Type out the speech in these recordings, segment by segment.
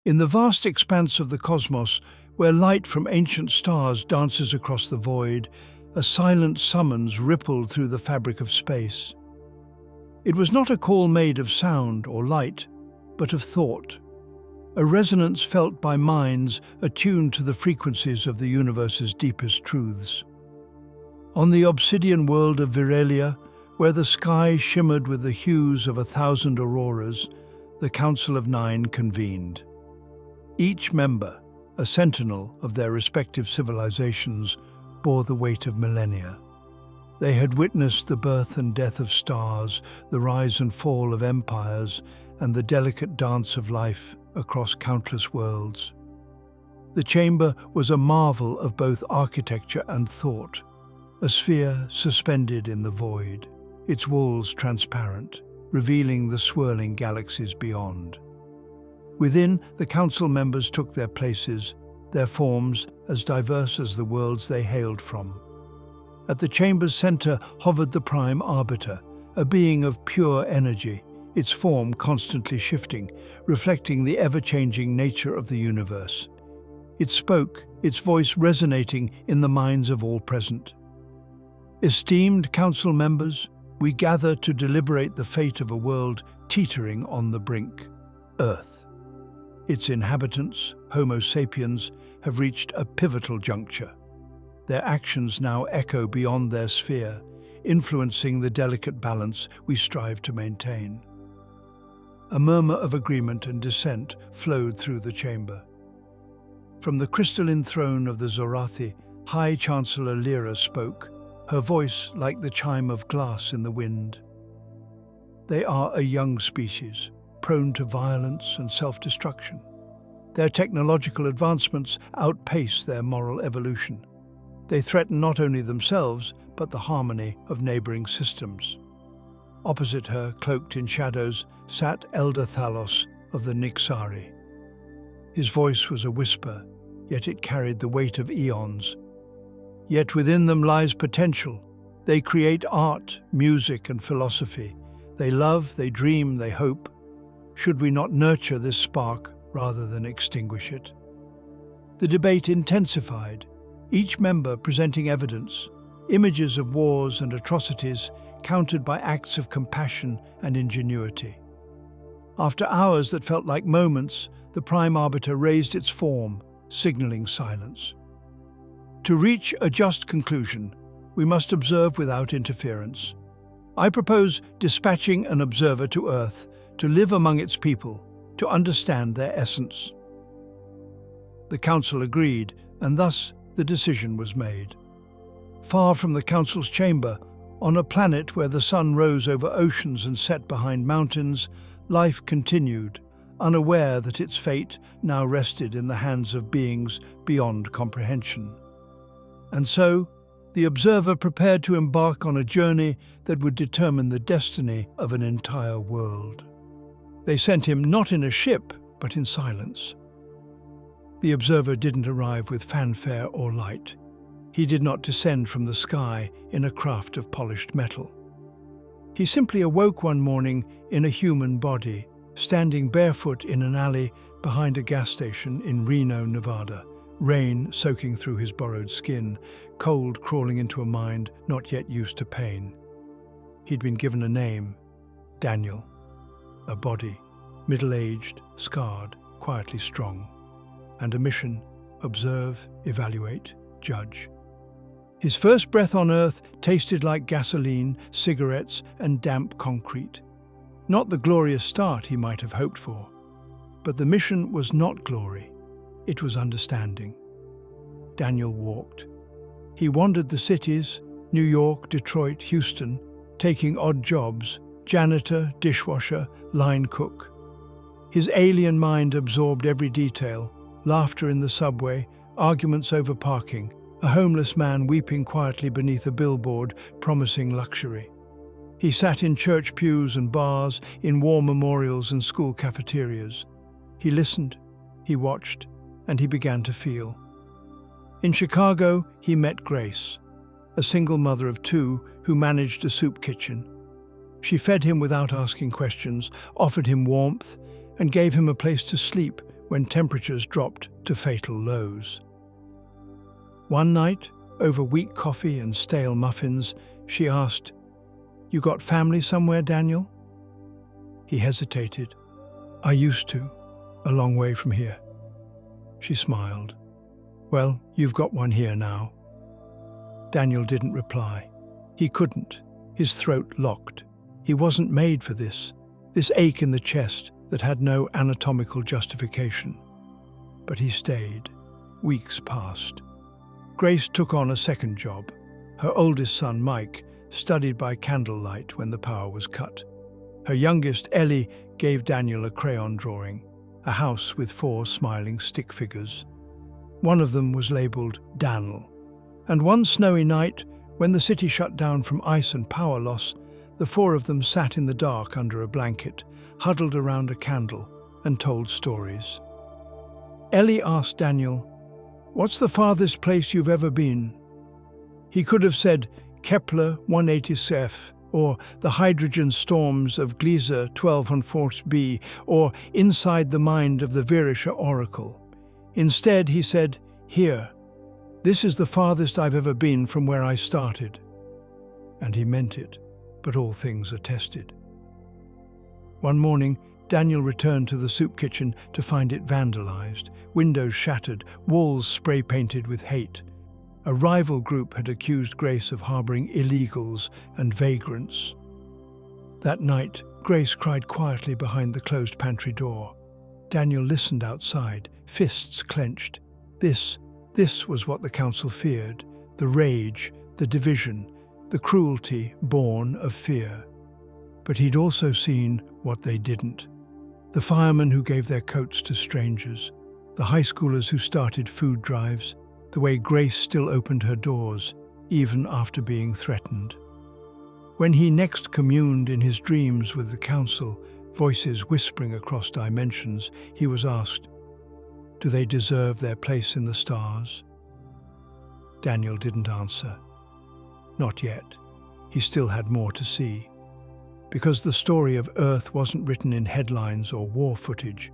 In the vast expanse of the cosmos, where light from ancient stars dances across the void, a silent summons rippled through the fabric of space. It was not a call made of sound or light, but of thought, a resonance felt by minds attuned to the frequencies of the universe's deepest truths. On the obsidian world of Virelia, where the sky shimmered with the hues of 1,000 auroras, the Council of Nine convened. Each member, a sentinel of their respective civilizations, bore the weight of millennia. They had witnessed the birth and death of stars, the rise and fall of empires, and the delicate dance of life across countless worlds. The chamber was a marvel of both architecture and thought, a sphere suspended in the void, its walls transparent, revealing the swirling galaxies beyond. Within, the council members took their places, their forms as diverse as the worlds they hailed from. At the chamber's center hovered the Prime Arbiter, a being of pure energy, its form constantly shifting, reflecting the ever-changing nature of the universe. It spoke, its voice resonating in the minds of all present. Esteemed council members, we gather to deliberate the fate of a world teetering on the brink, Earth. Its inhabitants, Homo sapiens, have reached a pivotal juncture. Their actions now echo beyond their sphere, influencing the delicate balance we strive to maintain. A murmur of agreement and dissent flowed through the chamber. From the crystalline throne of the Zorathi, High Chancellor Lyra spoke, her voice like the chime of glass in the wind. They are a young species, prone to violence and self-destruction. Their technological advancements outpace their moral evolution. They threaten not only themselves, but the harmony of neighboring systems. Opposite her, cloaked in shadows, sat Elder Thalos of the Nixari. His voice was a whisper, yet it carried the weight of eons. Yet within them lies potential. They create art, music, and philosophy. They love, they dream, they hope. Should we not nurture this spark rather than extinguish it? The debate intensified, each member presenting evidence, images of wars and atrocities countered by acts of compassion and ingenuity. After hours that felt like moments, the Prime Arbiter raised its form, signaling silence. To reach a just conclusion, we must observe without interference. I propose dispatching an observer to Earth to live among its people, to understand their essence. The Council agreed, and thus the decision was made. Far from the Council's chamber, on a planet where the sun rose over oceans and set behind mountains, life continued, unaware that its fate now rested in the hands of beings beyond comprehension. And so, the observer prepared to embark on a journey that would determine the destiny of an entire world. They sent him not in a ship, but in silence. The observer didn't arrive with fanfare or light. He did not descend from the sky in a craft of polished metal. He simply awoke one morning in a human body, standing barefoot in an alley behind a gas station in Reno, Nevada, rain soaking through his borrowed skin, cold crawling into a mind not yet used to pain. He'd been given a name, Daniel, a body, middle-aged, scarred, quietly strong, and a mission, observe, evaluate, judge. His first breath on Earth tasted like gasoline, cigarettes, and damp concrete. Not the glorious start he might have hoped for. But the mission was not glory. It was understanding. Daniel walked. He wandered the cities, New York, Detroit, Houston, taking odd jobs, janitor, dishwasher, line cook. His alien mind absorbed every detail, laughter in the subway, arguments over parking, a homeless man weeping quietly beneath a billboard promising luxury. He sat in church pews and bars, in war memorials and school cafeterias. He listened, he watched, and he began to feel. In Chicago, he met Grace, a single mother of two who managed a soup kitchen. She fed him without asking questions, offered him warmth, and gave him a place to sleep when temperatures dropped to fatal lows. One night, over weak coffee and stale muffins, she asked, "You got family somewhere, Daniel?" He hesitated. "I used to, a long way from here." She smiled. "Well, you've got one here now." Daniel didn't reply. He couldn't. His throat locked. He wasn't made for this ache in the chest that had no anatomical justification. But he stayed. Weeks passed. Grace took on a second job. Her oldest son, Mike, studied by candlelight when the power was cut. Her youngest, Ellie, gave Daniel a crayon drawing, a house with 4 smiling stick figures. One of them was labeled Dan'l. And one snowy night, when the city shut down from ice and power loss, the 4 of them sat in the dark under a blanket, huddled around a candle, and told stories. Ellie asked Daniel, "What's the farthest place you've ever been?" He could have said Kepler 180f, or the hydrogen storms of Gliese 12b, or inside the mind of the Virisha oracle. Instead, he said, "Here. This is the farthest I've ever been from where I started." And he meant it, but all things are tested. One morning, Daniel returned to the soup kitchen to find it vandalized, windows shattered, walls spray-painted with hate. A rival group had accused Grace of harboring illegals and vagrants. That night, Grace cried quietly behind the closed pantry door. Daniel listened outside, fists clenched. This was what the council feared: the rage, the division, the cruelty born of fear. But he'd also seen what they didn't. The firemen who gave their coats to strangers, the high schoolers who started food drives, the way Grace still opened her doors, even after being threatened. When he next communed in his dreams with the council, voices whispering across dimensions, he was asked, "Do they deserve their place in the stars?" Daniel didn't answer. Not yet. He still had more to see. Because the story of Earth wasn't written in headlines or war footage.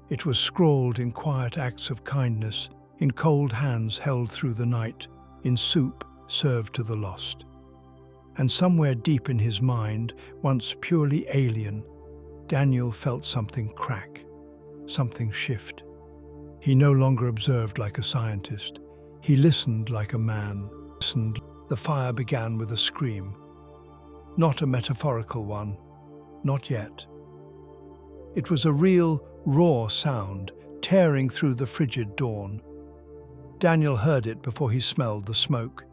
It was scrawled in quiet acts of kindness, in cold hands held through the night, in soup served to the lost. And somewhere deep in his mind, once purely alien, Daniel felt something crack, something shift. He no longer observed like a scientist. He listened like a man. The fire began with a scream. Not a metaphorical one. Not yet. It was a real, raw sound, tearing through the frigid dawn. Daniel heard it before he smelled the smoke.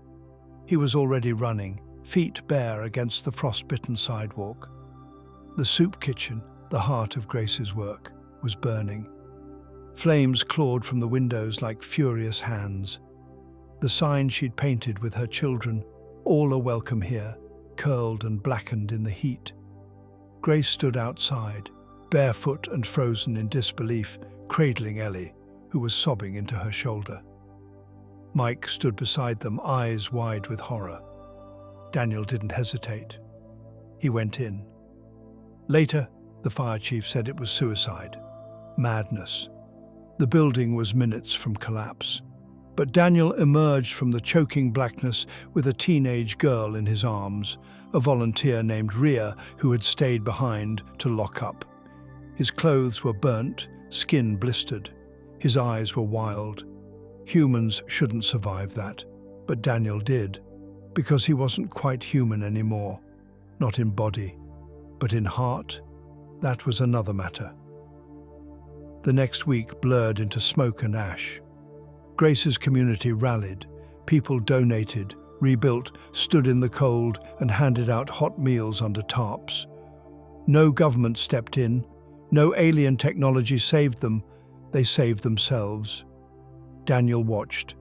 He was already running, feet bare against the frostbitten sidewalk. The soup kitchen, the heart of Grace's work, was burning. Flames clawed from the windows like furious hands. The sign she'd painted with her children, "All are welcome here," curled and blackened in the heat. Grace stood outside, barefoot and frozen in disbelief, cradling Ellie, who was sobbing into her shoulder. Mike stood beside them, eyes wide with horror. Daniel didn't hesitate. He went in. Later, the fire chief said it was suicide. Madness. The building was minutes from collapse. But Daniel emerged from the choking blackness with a teenage girl in his arms, a volunteer named Ria who had stayed behind to lock up. His clothes were burnt, skin blistered. His eyes were wild. Humans shouldn't survive that, but Daniel did, because he wasn't quite human anymore. Not in body, but in heart. That was another matter. The next week blurred into smoke and ash. Grace's community rallied. People donated, rebuilt, stood in the cold, and handed out hot meals under tarps. No government stepped in. No alien technology saved them. They saved themselves. Daniel watched.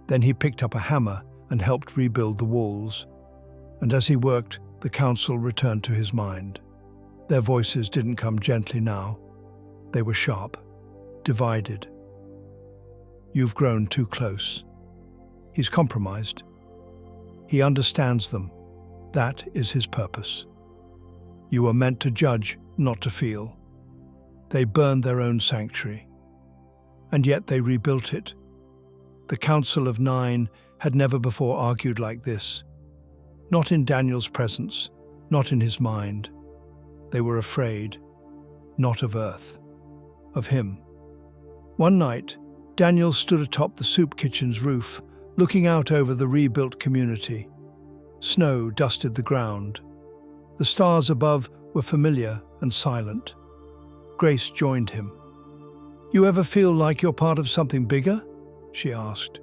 Then he picked up a hammer and helped rebuild the walls. And as he worked, the council returned to his mind. Their voices didn't come gently now. They were sharp, divided. "You've grown too close." He's compromised. He understands them. That is his purpose. You are meant to judge, not to feel. They burned their own sanctuary. And yet they rebuilt it. The Council of Nine had never before argued like this. Not in Daniel's presence, not in his mind. They were afraid, not of Earth, of him. One night, Daniel stood atop the soup kitchen's roof, looking out over the rebuilt community. Snow dusted the ground. The stars above were familiar and silent. Grace joined him. "You ever feel like you're part of something bigger?" she asked.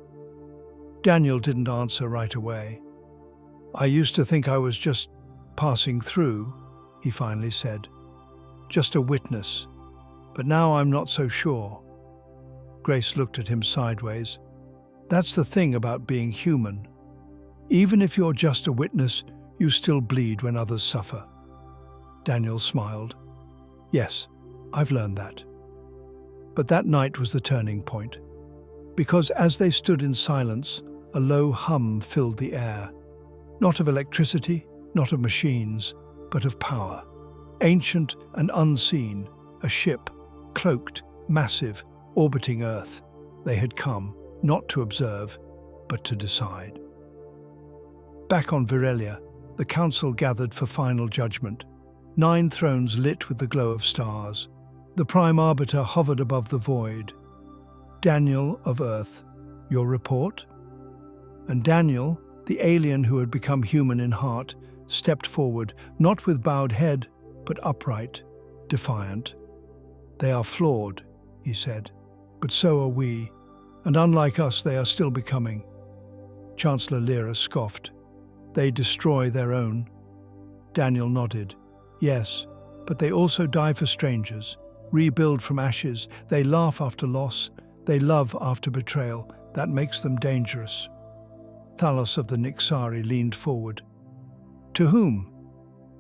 Daniel didn't answer right away. "I used to think I was just passing through," he finally said. "Just a witness. But now I'm not so sure." Grace looked at him sideways. "That's the thing about being human. Even if you're just a witness, you still bleed when others suffer." Daniel smiled. "Yes, I've learned that." But that night was the turning point. Because as they stood in silence, a low hum filled the air. Not of electricity, not of machines, but of power. Ancient and unseen, a ship, cloaked, massive, orbiting Earth. They had come, not to observe, but to decide. Back on Virelia, the council gathered for final judgment. 9 thrones lit with the glow of stars. The Prime Arbiter hovered above the void. "Daniel of Earth, your report?" And Daniel, the alien who had become human in heart, stepped forward, not with bowed head, but upright, defiant. "They are flawed," he said, "but so are we, and unlike us they are still becoming." Chancellor Lyra scoffed. "They destroy their own." Daniel nodded. "Yes, but they also die for strangers, rebuild from ashes, they laugh after loss, they love after betrayal. That makes them dangerous." Thalos of the Nixari leaned forward. "To whom?"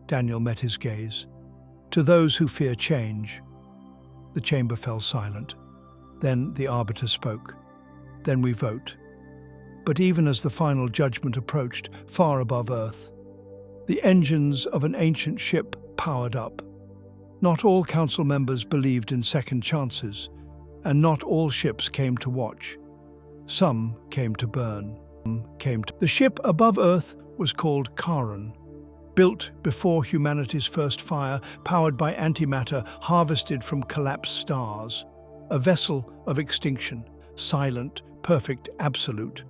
Daniel met his gaze. "To those who fear change." The chamber fell silent. Then the Arbiter spoke. "Then we vote." But even as the final judgment approached, far above Earth, the engines of an ancient ship powered up. Not all council members believed in second chances, and not all ships came to watch. Some came to burn. The ship above Earth was called Charon, built before humanity's first fire, powered by antimatter harvested from collapsed stars. A vessel of extinction, silent, perfect, absolute.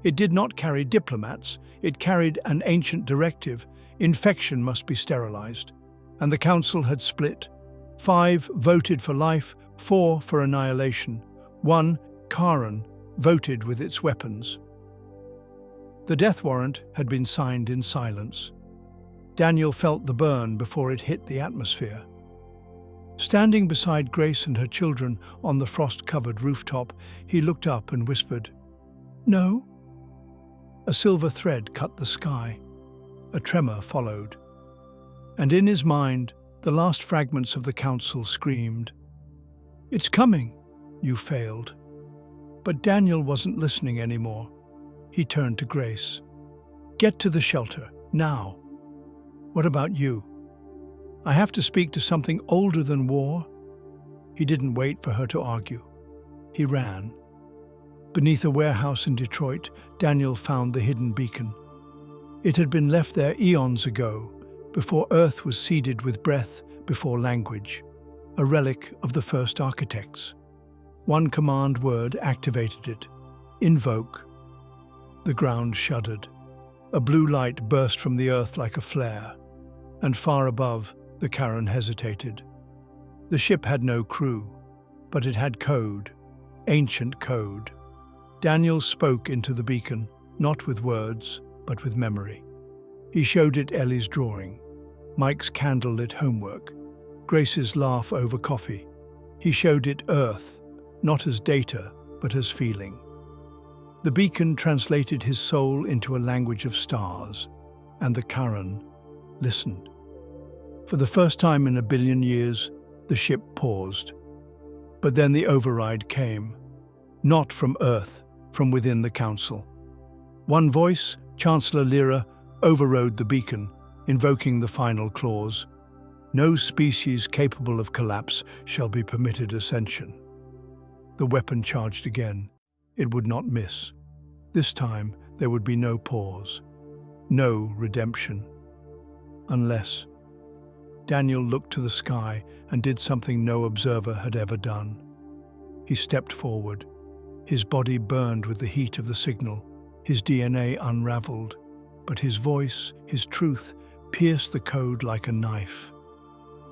It did not carry diplomats, it carried an ancient directive: infection must be sterilized. And the council had split. 5 voted for life, 4 for annihilation. 1, Charon, voted with its weapons. The death warrant had been signed in silence. Daniel felt the burn before it hit the atmosphere. Standing beside Grace and her children on the frost-covered rooftop, he looked up and whispered, "No?" A silver thread cut the sky. A tremor followed. And in his mind, the last fragments of the council screamed, "It's coming! You failed." But Daniel wasn't listening anymore. He turned to Grace. "Get to the shelter, now." "What about you?" "I have to speak to something older than war." He didn't wait for her to argue. He ran. Beneath a warehouse in Detroit, Daniel found the hidden beacon. It had been left there eons ago, before Earth was seeded with breath, before language, a relic of the first architects. One command word activated it: invoke. The ground shuddered. A blue light burst from the Earth like a flare, and far above, the Charon hesitated. The ship had no crew, but it had code, ancient code. Daniel spoke into the beacon, not with words, but with memory. He showed it Ellie's drawing, Mike's candlelit homework, Grace's laugh over coffee. He showed it Earth, not as data, but as feeling. The beacon translated his soul into a language of stars, and the Charon listened. For the first time in a billion years, the ship paused. But then the override came, not from Earth, from within the council. One voice, Chancellor Lyra, overrode the beacon, invoking the final clause: "No species capable of collapse shall be permitted ascension." The weapon charged again. It would not miss. This time, there would be no pause, no redemption. Unless Daniel looked to the sky and did something no observer had ever done. He stepped forward. His body burned with the heat of the signal, his DNA unraveled, but his voice, his truth, pierced the code like a knife.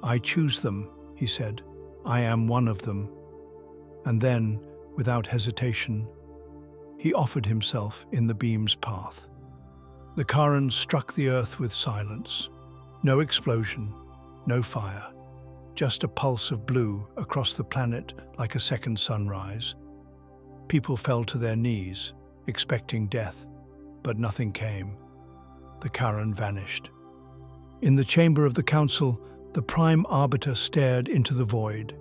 "I choose them," he said. "I am one of them." And then, without hesitation, he offered himself in the beam's path. The current struck the earth with silence. No explosion, no fire, just a pulse of blue across the planet like a second sunrise. People fell to their knees, expecting death, but nothing came. The Karan vanished. In the chamber of the council, the Prime Arbiter stared into the void.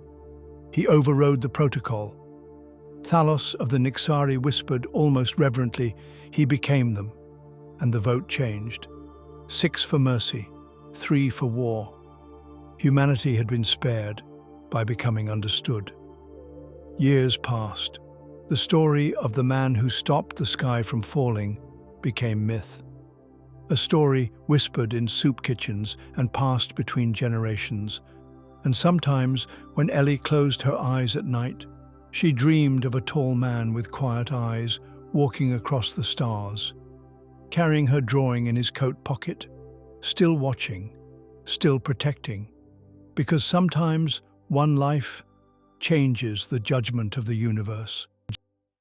He overrode the protocol. Thalos of the Nixari whispered almost reverently, "He became them." And the vote changed. 6 for mercy, 3 for war. Humanity had been spared by becoming understood. Years passed. The story of the man who stopped the sky from falling became myth. A story whispered in soup kitchens and passed between generations. And sometimes, when Ellie closed her eyes at night, she dreamed of a tall man with quiet eyes walking across the stars, carrying her drawing in his coat pocket, still watching, still protecting. Because sometimes one life changes the judgment of the universe.